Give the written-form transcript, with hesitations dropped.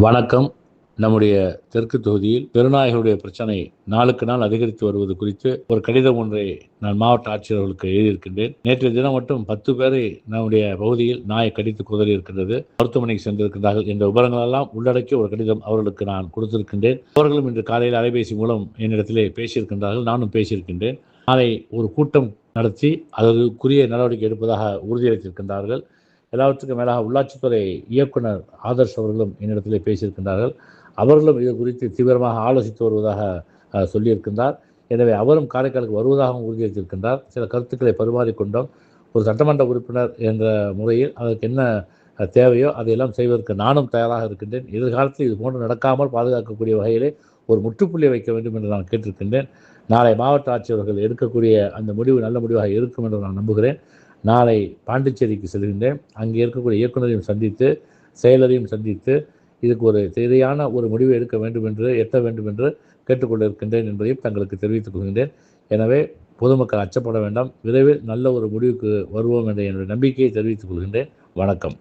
வணக்கம். நம்முடைய தெற்கு தொகுதியில் பெருநாய்களுடைய பிரச்சனை நாளுக்கு நாள் அதிகரித்து வருவது குறித்து ஒரு கடிதம் ஒன்றை நான் மாவட்ட ஆட்சியர்களுக்கு எழுதியிருக்கின்றேன். நேற்றைய தினம் மட்டும் 10 பேரை நம்முடைய பகுதியில் நாய் கடித்து குதறி இருக்கின்றது, மருத்துவமனைக்கு சென்றிருக்கிறார்கள் என்ற விவரங்கள் எல்லாம் உள்ளடக்கிய ஒரு கடிதம் அவர்களுக்கு நான் கொடுத்திருக்கின்றேன். அவர்களும் இன்று காலையில் அலைபேசி மூலம் என்னிடத்திலே பேசியிருக்கின்றார்கள், நானும் பேசியிருக்கின்றேன். நாளை ஒரு கூட்டம் நடத்தி அதற்குரிய நடவடிக்கை எடுப்பதாக உறுதியளித்திருக்கின்றார்கள். எல்லாவற்றுக்கும் மேலாக உள்ளாட்சித்துறை இயக்குனர் ஆதர்ஷ் அவர்களும் என்னிடத்திலே பேசியிருக்கின்றார்கள். அவர்களும் இது குறித்து தீவிரமாக ஆலோசித்து வருவதாக சொல்லியிருக்கின்றார். எனவே அவரும் காரைக்காலுக்கு வருவதாகவும் உறுதியளித்திருக்கின்றார். சில கருத்துக்களை பரிமாறிக்கொண்டோம். ஒரு சட்டமன்ற உறுப்பினர் என்ற முறையில் அதற்கு என்ன தேவையோ அதையெல்லாம் செய்வதற்கு நானும் தயாராக இருக்கின்றேன். எதிர்காலத்தில் இது போன்று நடக்காமல் பாதுகாக்கக்கூடிய வகையிலே ஒரு முற்றுப்புள்ளி வைக்க வேண்டும் என்று நான் கேட்டிருக்கின்றேன். நாளை மாவட்ட ஆட்சியர்கள் எடுக்கக்கூடிய அந்த முடிவு நல்ல முடிவாக இருக்கும் என்று நான் நம்புகிறேன். நாளை பாண்டிச்சேரிக்கு செல்கின்றேன். அங்கே இருக்கக்கூடிய இயக்குநரையும் சந்தித்து செயலரையும் சந்தித்து இதுக்கு ஒரு சரியான ஒரு முடிவு எட்ட வேண்டும் என்று கேட்டுக்கொண்டிருக்கின்றேன் என்பதையும் தங்களுக்கு தெரிவித்துக் கொள்கின்றேன். எனவே பொதுமக்கள் அச்சப்பட வேண்டாம். விரைவில் நல்ல ஒரு முடிவுக்கு வருவோம் என்ற என்னுடைய நம்பிக்கையை தெரிவித்துக் கொள்கின்றேன். வணக்கம்.